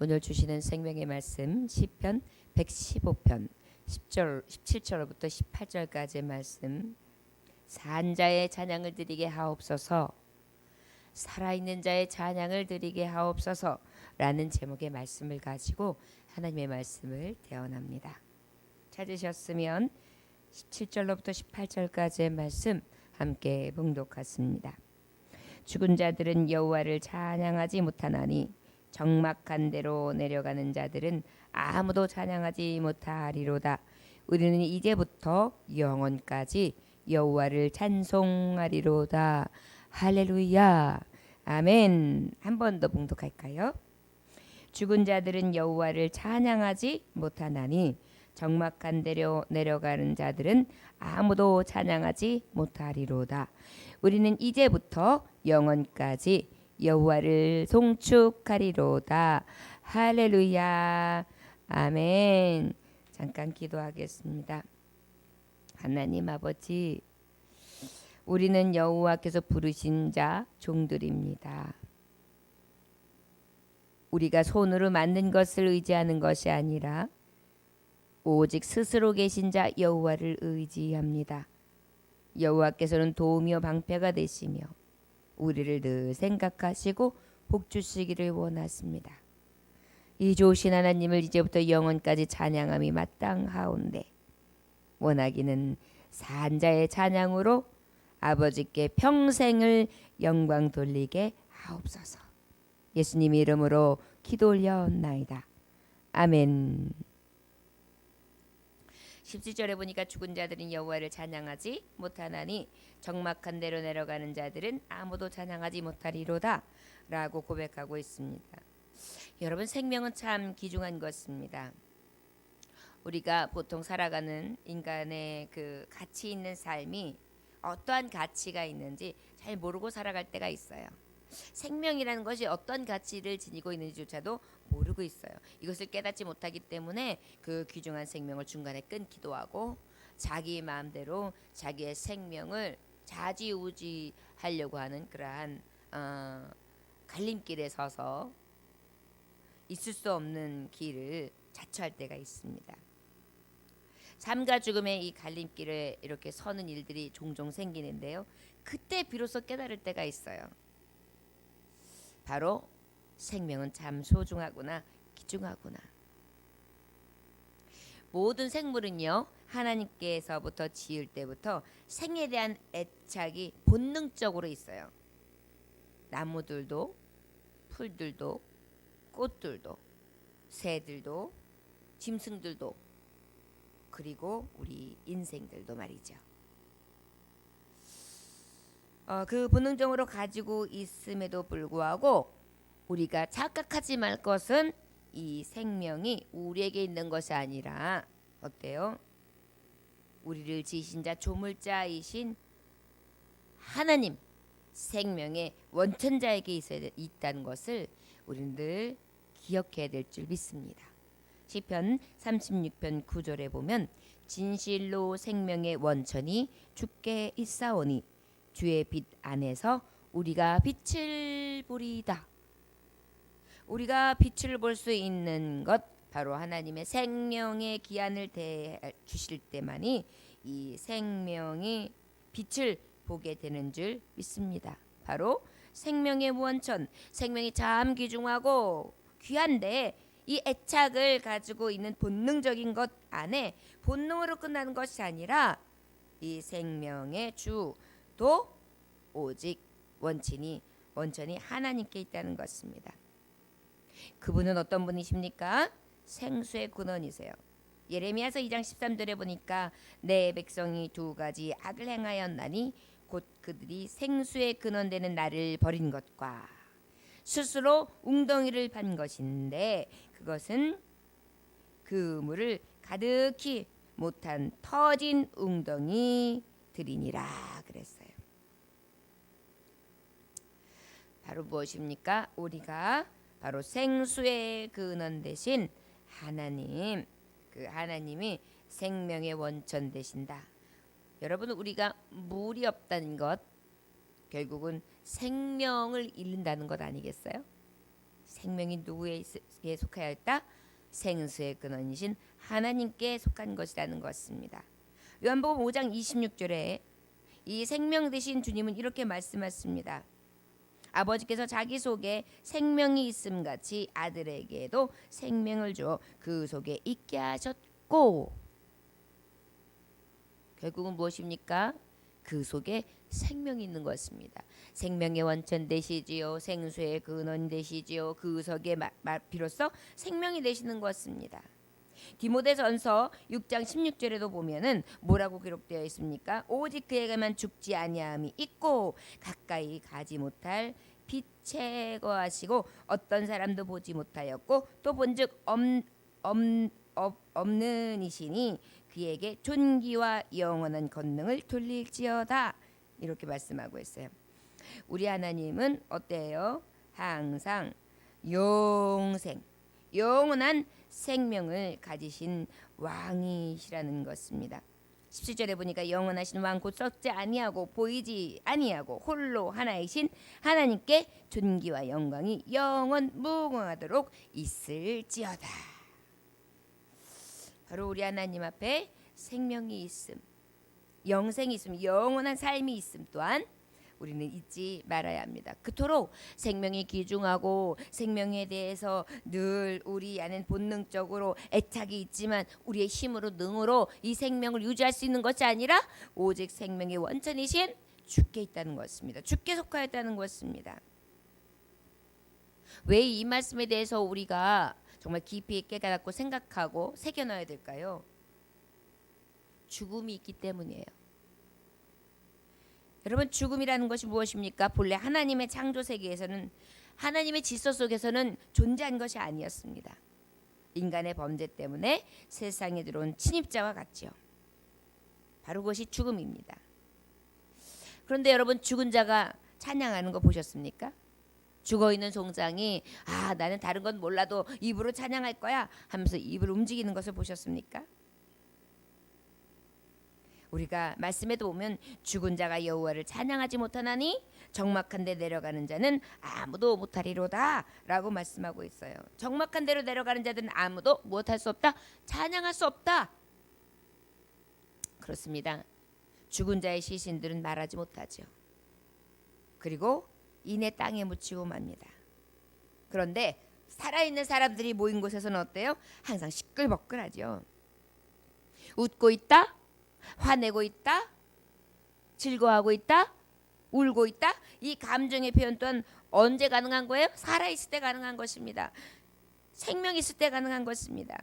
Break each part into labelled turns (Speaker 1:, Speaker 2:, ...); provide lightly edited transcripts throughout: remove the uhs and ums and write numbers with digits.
Speaker 1: 오늘 주시는 생명의 말씀 시편 115편 10절 17절부터 18절까지의 말씀. 산 자의 찬양을 드리게 하옵소서, 살아있는 자의 찬양을 드리게 하옵소서 라는 제목의 말씀을 가지고 하나님의 말씀을 대언합니다. 찾으셨으면 17절로부터 18절까지의 말씀 함께 봉독하십니다. 죽은 자들은 여호와를 찬양하지 못하나니 적막한 데로 내려가는 자들은 아무도 찬양하지 못하리로다. 우리는 이제부터 영원까지 여호와를 찬송하리로다. 할렐루야. 아멘. 한 번 더 봉독할까요? 죽은 자들은 여호와를 찬양하지 못하나니 적막한 데로 내려가는 자들은 아무도 찬양하지 못하리로다. 우리는 이제부터 영원까지 여호와를 송축하리로다. 할렐루야. 아멘. 잠깐 기도하겠습니다. 하나님 아버지, 우리는 여호와께서 부르신 자 종들입니다. 우리가 손으로 만든 것을 의지하는 것이 아니라 오직 스스로 계신 자 여호와를 의지합니다. 여호와께서는 도우며 방패가 되시며 우리를 늘 생각하시고 복 주시기를 원하십니다. 이 좋으신 하나님을 이제부터 영원까지 찬양함이 마땅하온데 원하기는 산자의 찬양으로 아버지께 평생을 영광 돌리게 하옵소서. 예수님 이름으로 기도 올려옵나이다. 아멘. 17절에 보니까 죽은 자들은 여호와를 찬양하지 못하나니 적막한 데로 내려가는 자들은 아무도 찬양하지 못하리로다 라고 고백하고 있습니다. 여러분, 생명은 참 귀중한 것입니다. 우리가 보통 살아가는 인간의 그 가치 있는 삶이 어떠한 가치가 있는지 잘 모르고 살아갈 때가 있어요. 생명이라는 것이 어떤 가치를 지니고 있는지조차도 모르고 있어요. 이것을 깨닫지 못하기 때문에 그 귀중한 생명을 중간에 끊기도 하고 자기 마음대로 자기의 생명을 좌지우지하려고 하는 그러한 갈림길에 서서 있을 수 없는 길을 자처할 때가 있습니다. 삶과 죽음의 이 갈림길에 이렇게 서는 일들이 종종 생기는데요. 그때 비로소 깨달을 때가 있어요. 바로 생명은 참 소중하구나, 귀중하구나. 모든 생물은요, 하나님께서부터 지을 때부터 생에 대한 애착이 본능적으로 있어요. 나무들도, 풀들도, 꽃들도, 새들도, 짐승들도, 그리고 우리 인생들도 말이죠. 그 본능적으로 가지고 있음에도 불구하고 우리가 착각하지 말 것은 이 생명이 우리에게 있는 것이 아니라 어때요? 우리를 지으신 자 조물자이신 하나님, 생명의 원천자에게 있다는 것을 우리는 늘 기억해야 될 줄 믿습니다. 시편 36편 9절에 보면 진실로 생명의 원천이 주께 있사오니 주의 빛 안에서 우리가 빛을 보리이다. 우리가 빛을 볼 수 있는 것, 바로 하나님의 생명의 기한을 주실 때만이 이 생명이 빛을 보게 되는 줄 믿습니다. 바로 생명의 원천, 생명이 참 귀중하고 귀한데 이 애착을 가지고 있는 본능적인 것 안에 본능으로 끝나는 것이 아니라 이 생명의 주도 오직 원천이 하나님께 있다는 것입니다. 그분은 어떤 분이십니까? 생수의 근원이세요. 예레미야서 2장 13절에 보니까 내 백성이 두 가지 악을 행하였나니 곧 그들이 생수의 근원되는 나를 버린 것과 스스로 웅덩이를 판 것인데 그것은 그 물을 가득히 못한 터진 웅덩이들이니라 그랬어요. 바로 무엇입니까? 우리가 바로 생수의 근원 되신 하나님, 그 하나님이 생명의 원천 되신다. 여러분, 우리가 물이 없다는 것 결국은 생명을 잃는다는 것 아니겠어요? 생명이 누구에게 속하였다? 생수의 근원이신 하나님께 속한 것이라는 것입니다. 요한복음 5장 26절에 이 생명 되신 주님은 이렇게 말씀하십니다. 아버지께서 자기 속에 생명이 있음 같이 아들에게도 생명을 주어 그 속에 있게 하셨고, 결국은 무엇입니까? 그 속에 생명이 있는 것입니다. 생명의 원천 되시지요. 생수의 근원 되시지요. 그 속에 비로소 생명이 되시는 것입니다. 디모데전서 6장 16절에도 보면은 뭐라고 기록되어 있습니까? 오직 그에게만 죽지 아니함이 있고 가까이 가지 못할 빛에 거하시고 어떤 사람도 보지 못하였고 또 본즉 없는 이시니 그에게 존귀와 영원한 권능을 돌릴지어다. 이렇게 말씀하고 있어요. 우리 하나님은 어때요? 항상 영원한 생명을 가지신 왕이시라는 것입니다. 17절에 보니까 영원하신 왕 곧 썩지 아니하고 보이지 아니하고 홀로 하나이신 하나님께 존귀와 영광이 영원 무궁하도록 있을지어다. 바로 우리 하나님 앞에 생명이 있음, 영생이 있음, 영원한 삶이 있음 또한 우리는 잊지 말아야 합니다. 그토록 생명이 귀중하고 생명에 대해서 늘 우리 안엔 본능적으로 애착이 있지만 우리의 힘으로 능으로 이 생명을 유지할 수 있는 것이 아니라 오직 생명의 원천이신 주께 있다는 것입니다. 주께 속하였다는 것입니다. 왜 이 말씀에 대해서 우리가 정말 깊이 깨닫고 생각하고 새겨넣어야 될까요? 죽음이 있기 때문이에요. 여러분, 죽음이라는 것이 무엇입니까? 본래 하나님의 창조 세계에서는, 하나님의 질서 속에서는 존재한 것이 아니었습니다. 인간의 범죄 때문에 세상에 들어온 침입자와 같죠. 바로 그것이 죽음입니다. 그런데 여러분, 죽은 자가 찬양하는 거 보셨습니까? 죽어있는 송장이 나는 다른 건 몰라도 입으로 찬양할 거야 하면서 입을 움직이는 것을 보셨습니까? 우리가 말씀에도 보면 죽은 자가 여호와를 찬양하지 못하나니 적막한 데 내려가는 자는 아무도 못하리로다 라고 말씀하고 있어요. 적막한 데로 내려가는 자들은 아무도 못할 수 없다, 찬양할 수 없다. 그렇습니다. 죽은 자의 시신들은 말하지 못하죠. 그리고 이내 땅에 묻히고 맙니다. 그런데 살아있는 사람들이 모인 곳에서는 어때요? 항상 시끌벅글하죠. 웃고 있다, 화내고 있다, 즐거워하고 있다, 울고 있다. 이 감정의 표현 또한 언제 가능한 거예요? 살아있을 때 가능한 것입니다. 생명 있을 때 가능한 것입니다.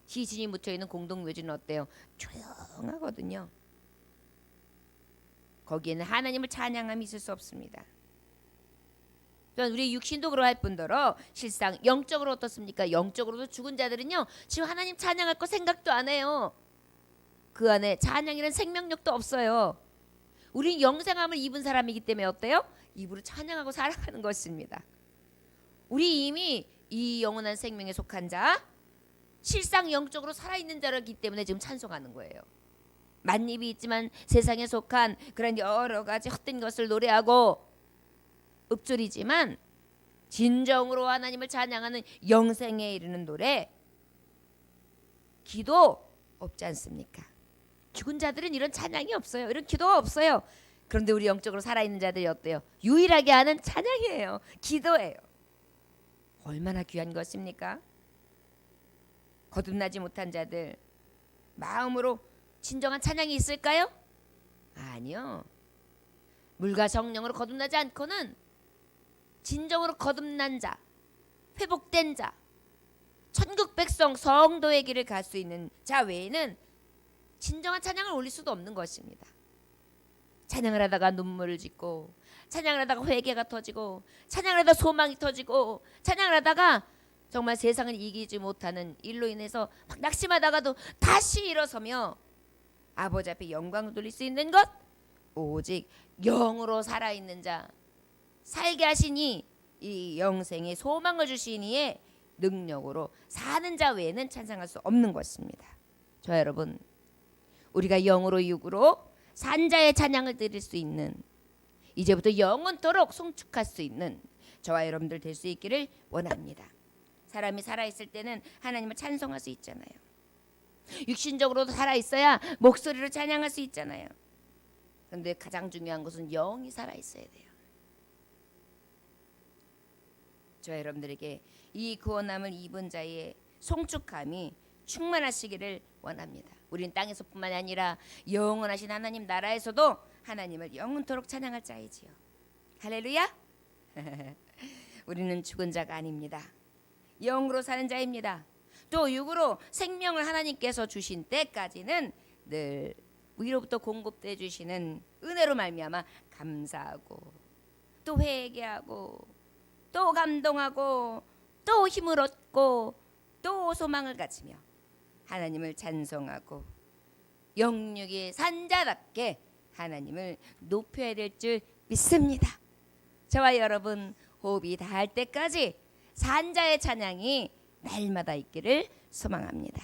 Speaker 1: 시신이 묻혀있는 공동묘지는 어때요? 조용하거든요. 거기에는 하나님을 찬양함이 있을 수 없습니다. 또한 우리 육신도 그러할 뿐더러 실상 영적으로 어떻습니까? 영적으로도 죽은 자들은요, 지금 하나님 찬양할 거 생각도 안 해요. 그 안에 찬양이라는 생명력도 없어요. 우리는 영생함을 입은 사람이기 때문에 어때요? 입으로 찬양하고 살아가는 것입니다. 우리 이미 이 영원한 생명에 속한 자, 실상 영적으로 살아있는 자라기 때문에 지금 찬송하는 거예요. 만입이 있지만 세상에 속한 그런 여러 가지 헛된 것을 노래하고 읊조리지만 진정으로 하나님을 찬양하는 영생에 이르는 노래, 기도 없지 않습니까? 죽은 자들은 이런 찬양이 없어요. 이런 기도가 없어요. 그런데 우리 영적으로 살아있는 자들이 어때요? 유일하게 하는 찬양이에요. 기도예요. 얼마나 귀한 것입니까? 거듭나지 못한 자들 마음으로 진정한 찬양이 있을까요? 아니요. 물과 성령으로 거듭나지 않고는 진정으로 거듭난 자, 회복된 자, 천국 백성 성도의 길을 갈 수 있는 자 외에는 진정한 찬양을 올릴 수도 없는 것입니다. 찬양을 하다가 눈물을 짓고, 찬양을 하다가 회개가 터지고, 찬양을 하다가 소망이 터지고, 찬양을 하다가 정말 세상을 이기지 못하는 일로 인해서 막 낙심하다가도 다시 일어서며 아버지 앞에 영광을 돌릴 수 있는 것, 오직 영으로 살아있는 자, 살게 하시니 이 영생의 소망을 주시니의 능력으로 사는 자 외에는 찬양할 수 없는 것입니다. 저 여러분, 우리가 영으로 육으로 산 자의 찬양을 드릴 수 있는, 이제부터 영원토록 송축할 수 있는 저와 여러분들 될 수 있기를 원합니다. 사람이 살아있을 때는 하나님을 찬송할 수 있잖아요. 육신적으로도 살아있어야 목소리로 찬양할 수 있잖아요. 그런데 가장 중요한 것은 영이 살아있어야 돼요. 저와 여러분들에게 이 구원함을 입은 자의 송축함이 충만하시기를 원합니다. 우리는 땅에서뿐만 아니라 영원하신 하나님 나라에서도 하나님을 영원토록 찬양할 자이지요. 할렐루야. 우리는 죽은 자가 아닙니다. 영으로 사는 자입니다. 또 육으로 생명을 하나님께서 주신 때까지는 늘 위로부터 공급해 주시는 은혜로 말미암아 감사하고 또 회개하고 또 감동하고 또 힘을 얻고 또 소망을 가지며 하나님을 찬송하고 영육의 산자답게 하나님을 높여야 될 줄 믿습니다. 저와 여러분 호흡이 닿을 때까지 산자의 찬양이 날마다 있기를 소망합니다.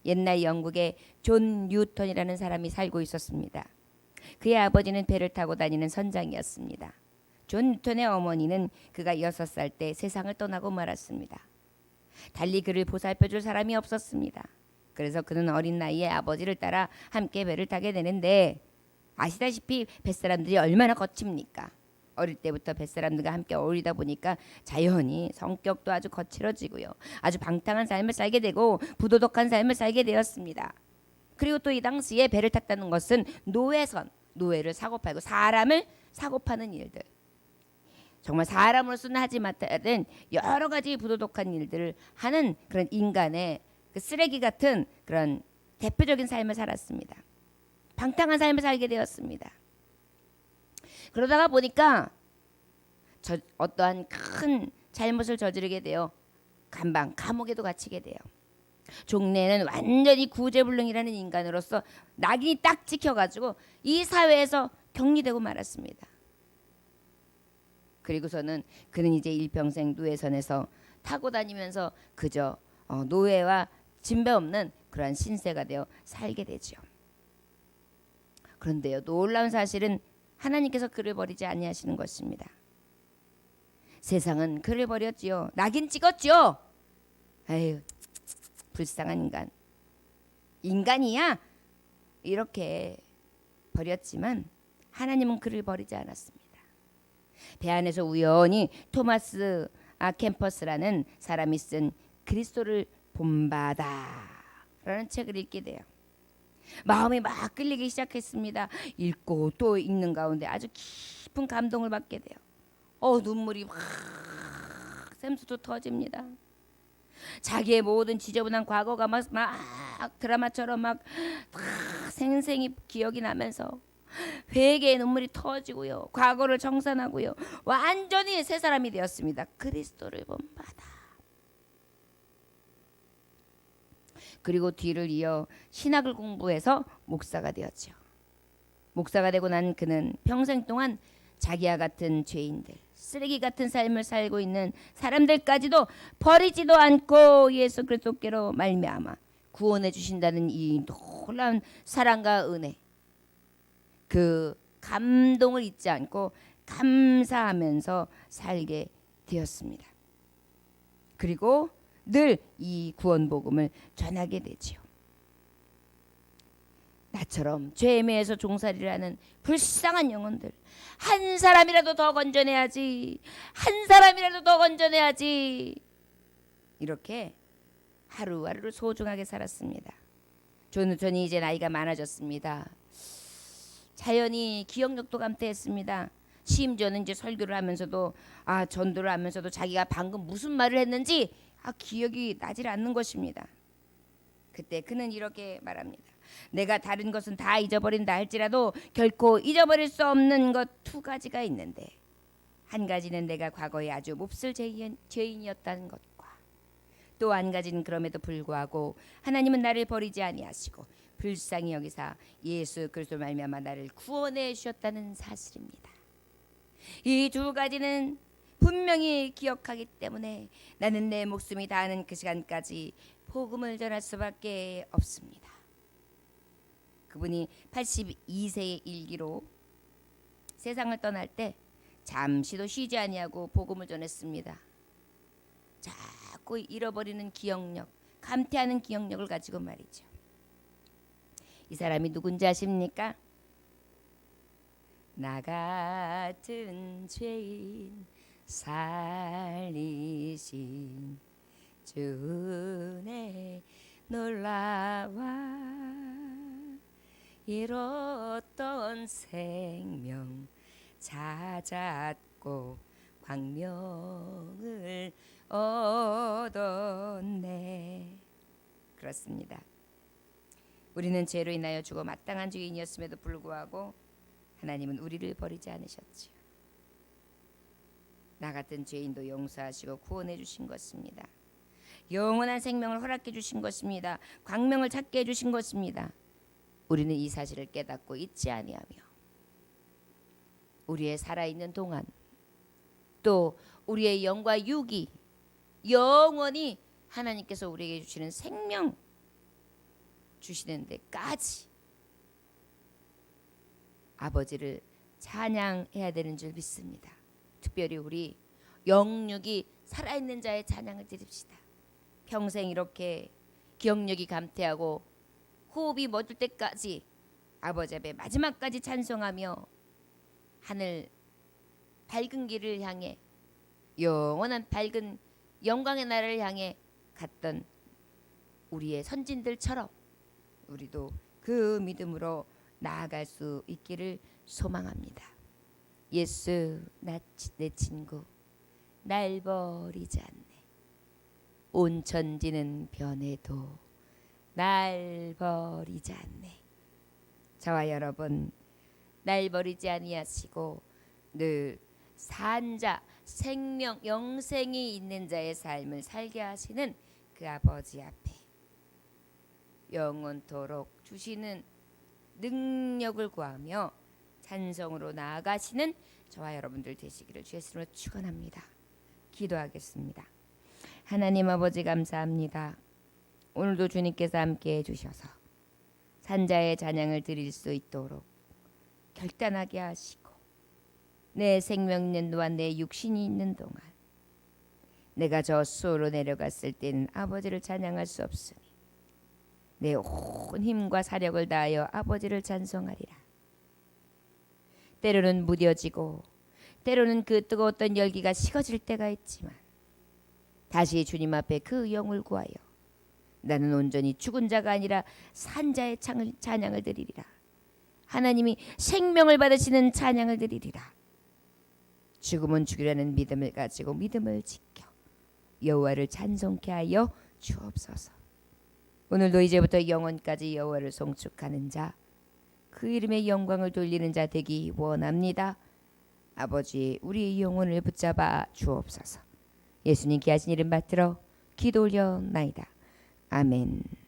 Speaker 1: 옛날 영국에 존 뉴턴이라는 사람이 살고 있었습니다. 그의 아버지는 배를 타고 다니는 선장이었습니다. 존 뉴턴의 어머니는 그가 6살 때 세상을 떠나고 말았습니다. 달리 그를 보살펴줄 사람이 없었습니다. 그래서 그는 어린 나이에 아버지를 따라 함께 배를 타게 되는데 아시다시피 뱃사람들이 얼마나 거칩니까? 어릴 때부터 뱃사람들과 함께 어울리다 보니까 자연히 성격도 아주 거칠어지고요. 아주 방탕한 삶을 살게 되고 부도덕한 삶을 살게 되었습니다. 그리고 또 이 당시에 배를 탔다는 것은 노예를 사고팔고 사람을 사고파는 일들, 정말 사람으로서는 하지 못하는 여러 가지 부도덕한 일들을 하는 그런 인간의 그 쓰레기 같은 그런 대표적인 삶을 살았습니다. 방탕한 삶을 살게 되었습니다. 그러다가 보니까 어떠한 큰 잘못을 저지르게 되어 감옥에도 갇히게 돼요. 종래는 완전히 구제불능이라는 인간으로서 낙인이 딱 찍혀가지고 이 사회에서 격리되고 말았습니다. 그리고서는 그는 이제 일평생 노예선에서 타고 다니면서 그저 노예와 진배 없는 그러한 신세가 되어 살게 되죠. 그런데요, 놀라운 사실은 하나님께서 그를 버리지 아니하시는 것입니다. 세상은 그를 버렸지요. 낙인 찍었죠. 아유, 불쌍한 인간. 인간이야? 이렇게 버렸지만 하나님은 그를 버리지 않았습니다. 배 안에서 우연히 토마스 캠퍼스라는 사람이 쓴 그리스도를 본받아라는 책을 읽게 돼요. 마음이 막 끌리기 시작했습니다. 읽고 또 읽는 가운데 아주 깊은 감동을 받게 돼요. 눈물이 막 샘수도 터집니다. 자기의 모든 지저분한 과거가 막 드라마처럼 막 생생히 기억이 나면서 회개의 눈물이 터지고요. 과거를 청산하고요. 완전히 새 사람이 되었습니다. 그리스도를 본받아. 그리고 뒤를 이어 신학을 공부해서 목사가 되었죠. 목사가 되고 난 그는 평생 동안 자기와 같은 죄인들, 쓰레기 같은 삶을 살고 있는 사람들까지도 버리지도 않고 예수 그리스도께로 말미암아 구원해 주신다는 이 놀라운 사랑과 은혜, 그 감동을 잊지 않고 감사하면서 살게 되었습니다. 그리고 늘 이 구원 복음을 전하게 되지요. 나처럼 죄에 매여서 종살이를 하는 불쌍한 영혼들, 한 사람이라도 더 건져내야지, 한 사람이라도 더 건져내야지, 이렇게 하루하루를 소중하게 살았습니다. 존 뉴턴이 이제 나이가 많아졌습니다. 자연히 기억력도 감퇴했습니다. 심지어는 이제 설교를 하면서도 전도를 하면서도 자기가 방금 무슨 말을 했는지 기억이 나질 않는 것입니다. 그때 그는 이렇게 말합니다. 내가 다른 것은 다 잊어버린다 할지라도 결코 잊어버릴 수 없는 것 2가지가 있는데, 한 가지는 내가 과거에 아주 몹쓸 죄인이었다는 것과, 또 한 가지는 그럼에도 불구하고 하나님은 나를 버리지 아니하시고 불쌍히 여기사 예수 그리스도 말미암아 나를 구원해 주셨다는 사실입니다. 이 2가지는 분명히 기억하기 때문에 나는 내 목숨이 다하는 그 시간까지 복음을 전할 수밖에 없습니다. 그분이 82세의 일기로 세상을 떠날 때 잠시도 쉬지 아니하고 복음을 전했습니다. 자꾸 잃어버리는 기억력, 감퇴하는 기억력을 가지고 말이죠. 이 사람이 누군지 아십니까? 나 같은 죄인 살리신 주의 놀라와 잃었던 생명 찾았고 광명을 얻었네. 그렇습니다. 우리는 죄로 인하여 죽어 마땅한 죄인이었음에도 불구하고 하나님은 우리를 버리지 않으셨지요. 나 같은 죄인도 용서하시고 구원해 주신 것입니다. 영원한 생명을 허락해 주신 것입니다. 광명을 찾게 해 주신 것입니다. 우리는 이 사실을 깨닫고 잊지 아니하며 우리의 살아있는 동안 또 우리의 영과 육이 영원히 하나님께서 우리에게 주시는 생명 주시는 데까지 아버지를 찬양해야 되는 줄 믿습니다. 특별히 우리 영육이 살아있는 자의 찬양을 드립시다. 평생 이렇게 기억력이 감퇴하고 호흡이 멎을 때까지 아버지 앞에 마지막까지 찬송하며 하늘 밝은 길을 향해 영원한 밝은 영광의 나라를 향해 갔던 우리의 선진들처럼 우리도 그 믿음으로 나아갈 수 있기를 소망합니다. 예수 내 친구 날 버리지 않네. 온 천지는 변해도 날 버리지 않네. 저와 여러분 날 버리지 아니하시고 늘 산자 생명 영생이 있는 자의 삶을 살게 하시는 그 아버지 앞에 영원토록 주시는 능력을 구하며 찬송으로 나아가시는 저와 여러분들 되시기를 주의 이름으로 축원합니다. 기도하겠습니다. 하나님 아버지 감사합니다. 오늘도 주님께서 함께해 주셔서 산자의 찬양을 드릴 수 있도록 결단하게 하시고 내 생명 있는 동안 내 육신이 있는 동안 내가 저 수호로 내려갔을 때는 아버지를 찬양할 수 없으니 내 온 힘과 사력을 다하여 아버지를 찬송하리라. 때로는 무뎌지고 때로는 그 뜨거웠던 열기가 식어질 때가 있지만 다시 주님 앞에 그 영을 구하여 나는 온전히 죽은 자가 아니라 산 자의 찬양을 드리리라. 하나님이 생명을 받으시는 찬양을 드리리라. 죽음은 죽이라는 믿음을 가지고 믿음을 지켜 여호와를 찬송케 하여 주옵소서. 오늘도 이제부터 영원까지 여호와를 송축하는 자, 그 이름의 영광을 돌리는 자 되기 원합니다. 아버지 우리의 영혼을 붙잡아 주옵소서. 예수님 귀하신 이름 받들어 기도 올려나이다. 아멘.